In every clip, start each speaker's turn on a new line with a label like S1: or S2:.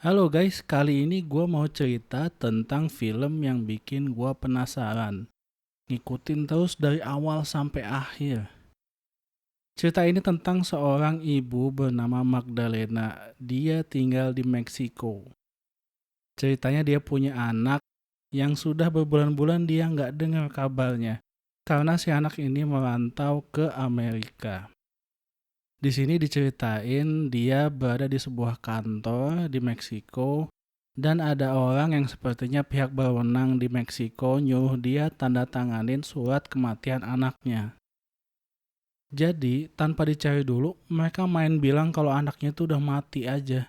S1: Halo guys, kali ini gue mau cerita tentang film yang bikin gue penasaran. Ngikutin terus dari awal sampai akhir. Cerita ini tentang seorang ibu bernama Magdalena. Dia tinggal di Meksiko. Ceritanya dia punya anak yang sudah berbulan-bulan dia nggak dengar kabarnya. Karena si anak ini merantau ke Amerika. Di sini diceritain dia berada di sebuah kantor di Meksiko dan ada orang yang sepertinya pihak berwenang di Meksiko nyuruh dia tanda tanganin surat kematian anaknya. Jadi, tanpa dicari dulu, mereka main bilang kalau anaknya itu udah mati aja.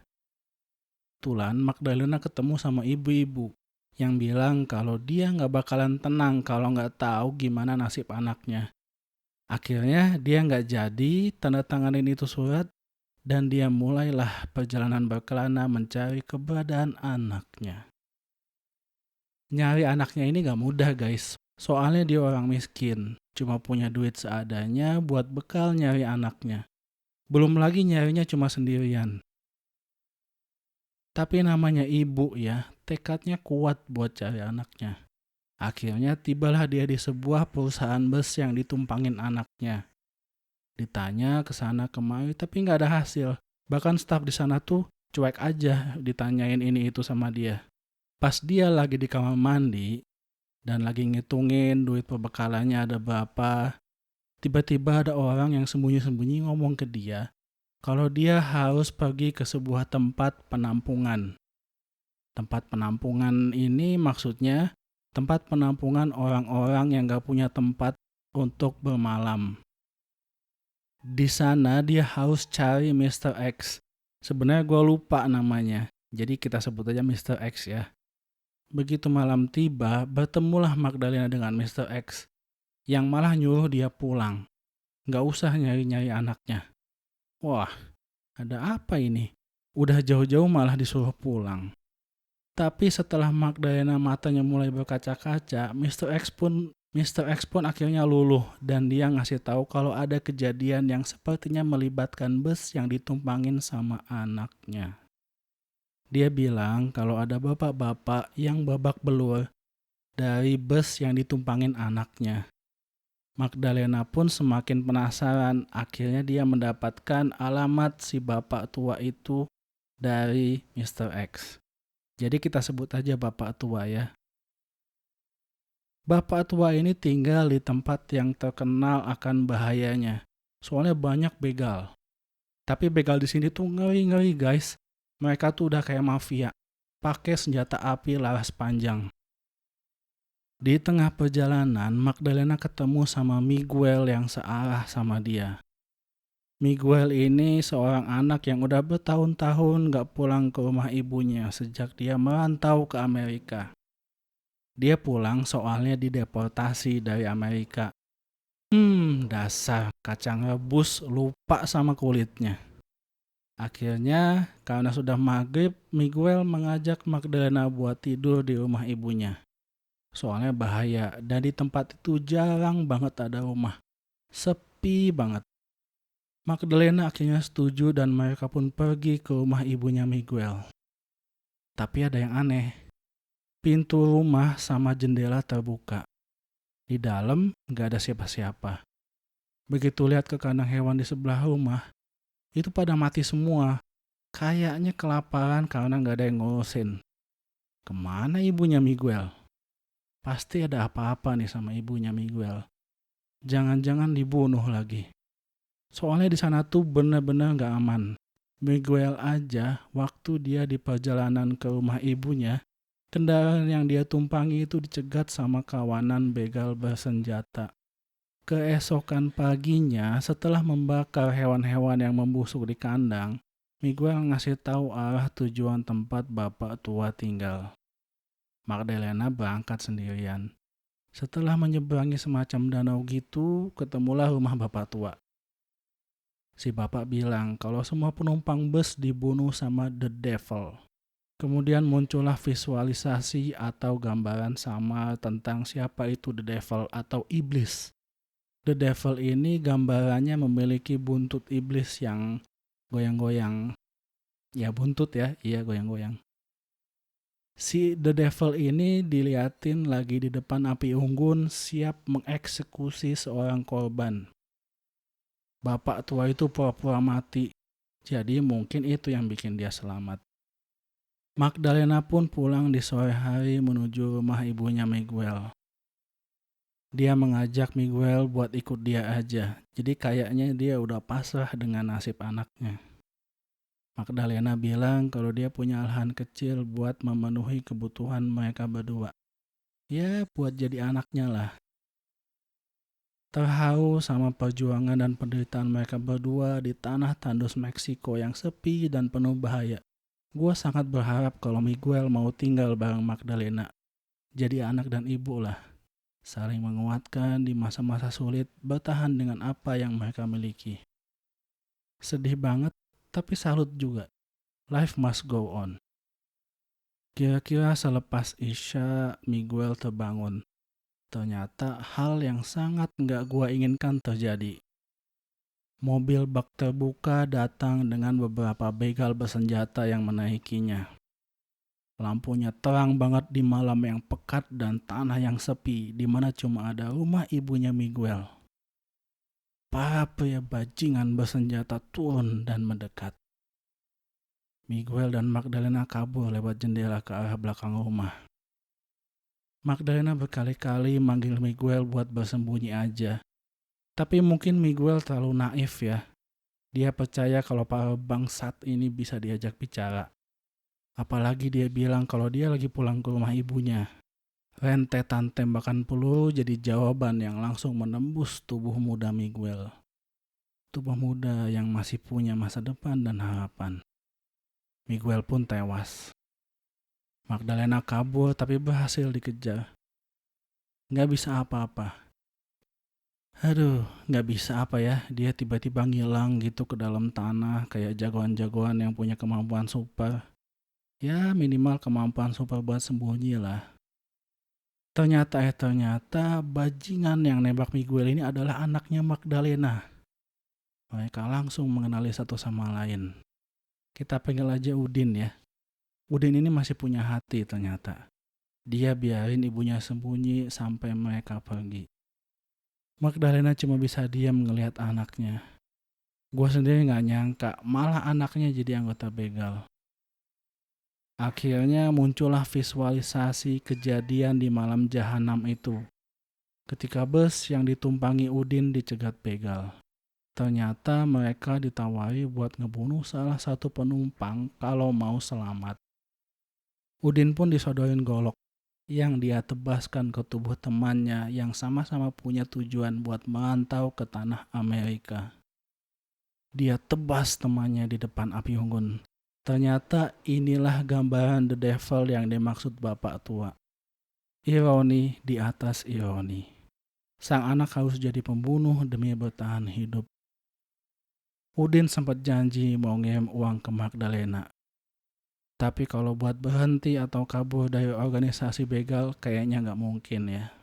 S1: Kebetulan Magdalena ketemu sama ibu-ibu yang bilang kalau dia nggak bakalan tenang kalau nggak tahu gimana nasib anaknya. Akhirnya dia nggak jadi tanda tanganin itu surat dan dia mulailah perjalanan berkelana mencari keberadaan anaknya. Nyari anaknya ini gak mudah guys, soalnya dia orang miskin, cuma punya duit seadanya buat bekal nyari anaknya. Belum lagi nyarinya cuma sendirian. Tapi namanya ibu ya, tekadnya kuat buat cari anaknya. Akhirnya tibalah dia di sebuah perusahaan bus yang ditumpangin anaknya. Ditanya ke sana kemari tapi nggak ada hasil. Bahkan staf di sana tuh cuek aja ditanyain ini itu sama dia. Pas dia lagi di kamar mandi dan lagi ngitungin duit perbekalannya ada berapa, tiba-tiba ada orang yang sembunyi-sembunyi ngomong ke dia kalau dia harus pergi ke sebuah tempat penampungan. Tempat penampungan ini maksudnya tempat penampungan orang-orang yang gak punya tempat untuk bermalam. Di sana dia harus cari Mr. X. Sebenarnya gue lupa namanya. Jadi kita sebut aja Mr. X ya. Begitu malam tiba, bertemulah Magdalena dengan Mr. X. Yang malah nyuruh dia pulang. Gak usah nyari-nyari anaknya. Wah, ada apa ini? Udah jauh-jauh malah disuruh pulang. Tapi setelah Magdalena matanya mulai berkaca-kaca, Mr. X pun akhirnya luluh dan dia ngasih tahu kalau ada kejadian yang sepertinya melibatkan bus yang ditumpangin sama anaknya. Dia bilang kalau ada bapak-bapak yang babak belur dari bus yang ditumpangin anaknya. Magdalena pun semakin penasaran, akhirnya dia mendapatkan alamat si bapak tua itu dari Mr. X. Jadi kita sebut aja bapak tua ya. Bapak tua ini tinggal di tempat yang terkenal akan bahayanya. Soalnya banyak begal. Tapi begal di sini tuh ngeri-ngeri guys. Mereka tuh udah kayak mafia. Pakai senjata api laras panjang. Di tengah perjalanan, Magdalena ketemu sama Miguel yang searah sama dia. Miguel ini seorang anak yang udah bertahun-tahun gak pulang ke rumah ibunya sejak dia merantau ke Amerika. Dia pulang soalnya dideportasi dari Amerika. Dasar kacang rebus lupa sama kulitnya. Akhirnya, karena sudah maghrib, Miguel mengajak Magdalena buat tidur di rumah ibunya. Soalnya bahaya, dan di tempat itu jarang banget ada rumah. Sepi banget. Magdalena akhirnya setuju dan mereka pun pergi ke rumah ibunya Miguel. Tapi ada yang aneh. Pintu rumah sama jendela terbuka. Di dalam gak ada siapa-siapa. Begitu lihat ke kandang hewan di sebelah rumah, itu pada mati semua. Kayaknya kelaparan karena gak ada yang ngurusin. Kemana ibunya Miguel? Pasti ada apa-apa nih sama ibunya Miguel. Jangan-jangan dibunuh lagi. Soalnya di sana tuh bener-bener gak aman. Miguel aja waktu dia di perjalanan ke rumah ibunya, kendaraan yang dia tumpangi itu dicegat sama kawanan begal bersenjata. Keesokan paginya, setelah membakar hewan-hewan yang membusuk di kandang, Miguel ngasih tahu arah tujuan tempat bapak tua tinggal. Magdalena berangkat sendirian. Setelah menyeberangi semacam danau gitu, ketemulah rumah bapak tua. Si bapak bilang kalau semua penumpang bus dibunuh sama The Devil. Kemudian muncullah visualisasi atau gambaran samar tentang siapa itu The Devil atau iblis. The Devil ini gambarannya memiliki buntut iblis yang goyang-goyang. Ya buntut ya, iya goyang-goyang. Si The Devil ini diliatin lagi di depan api unggun siap mengeksekusi seorang korban. Bapak tua itu pura-pura mati, jadi mungkin itu yang bikin dia selamat. Magdalena pun pulang di sore hari menuju rumah ibunya Miguel. Dia mengajak Miguel buat ikut dia aja, jadi kayaknya dia udah pasrah dengan nasib anaknya. Magdalena bilang kalau dia punya lahan kecil buat memenuhi kebutuhan mereka berdua. Ya, buat jadi anaknya lah. Terharu sama perjuangan dan penderitaan mereka berdua di tanah tandus Meksiko yang sepi dan penuh bahaya. Gue sangat berharap kalau Miguel mau tinggal bareng Magdalena. Jadi anak dan ibu lah. Saling menguatkan di masa-masa sulit, bertahan dengan apa yang mereka miliki. Sedih banget, tapi salut juga. Life must go on. Kira-kira selepas Isya, Miguel terbangun. Ternyata hal yang sangat nggak gua inginkan terjadi. Mobil bak terbuka datang dengan beberapa begal bersenjata yang menaikinya. Lampunya terang banget di malam yang pekat dan tanah yang sepi, di mana cuma ada rumah ibunya Miguel. Para pria bajingan bersenjata turun dan mendekat. Miguel dan Magdalena kabur lewat jendela ke arah belakang rumah. Magdalena berkali-kali manggil Miguel buat bersembunyi aja. Tapi mungkin Miguel terlalu naif ya. Dia percaya kalau para bangsat ini bisa diajak bicara. Apalagi dia bilang kalau dia lagi pulang ke rumah ibunya. Rentetan tembakan peluru jadi jawaban yang langsung menembus tubuh muda Miguel. Tubuh muda yang masih punya masa depan dan harapan. Miguel pun tewas. Magdalena kabur tapi berhasil dikejar. Nggak bisa apa-apa. Aduh, nggak bisa apa ya. Dia tiba-tiba ngilang gitu ke dalam tanah kayak jagoan-jagoan yang punya kemampuan super. Ya minimal kemampuan super buat sembunyi lah. Ternyata bajingan yang nembak Miguel ini adalah anaknya Magdalena. Mereka langsung mengenali satu sama lain. Kita panggil aja Udin ya. Udin ini masih punya hati ternyata. Dia biarin ibunya sembunyi sampai mereka pergi. Magdalena cuma bisa diam ngelihat anaknya. Gue sendiri gak nyangka malah anaknya jadi anggota begal. Akhirnya muncullah visualisasi kejadian di malam jahanam itu. Ketika bus yang ditumpangi Udin dicegat begal. Ternyata mereka ditawari buat ngebunuh salah satu penumpang kalau mau selamat. Udin pun disodorin golok yang dia tebaskan ke tubuh temannya yang sama-sama punya tujuan buat merantau ke tanah Amerika. Dia tebas temannya di depan api unggun. Ternyata inilah gambaran The Devil yang dimaksud bapak tua. Ironi di atas ironi. Sang anak harus jadi pembunuh demi bertahan hidup. Udin sempat janji mau ngirim uang ke Magdalena. Tapi kalau buat berhenti atau kabur dari organisasi begal kayaknya nggak mungkin ya.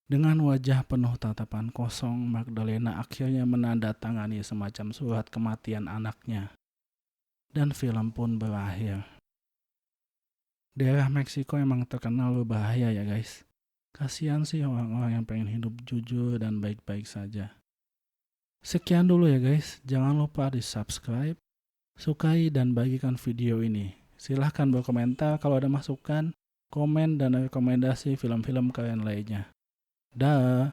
S1: Dengan wajah penuh tatapan kosong, Magdalena akhirnya menandatangani semacam surat kematian anaknya. Dan film pun berakhir. Daerah Meksiko emang terkenal berbahaya ya guys. Kasihan sih orang-orang yang pengen hidup jujur dan baik-baik saja. Sekian dulu ya guys, jangan lupa di subscribe, sukai dan bagikan video ini. Silahkan berkomentar kalau ada masukan, komen dan rekomendasi film-film keren lainnya. Dah.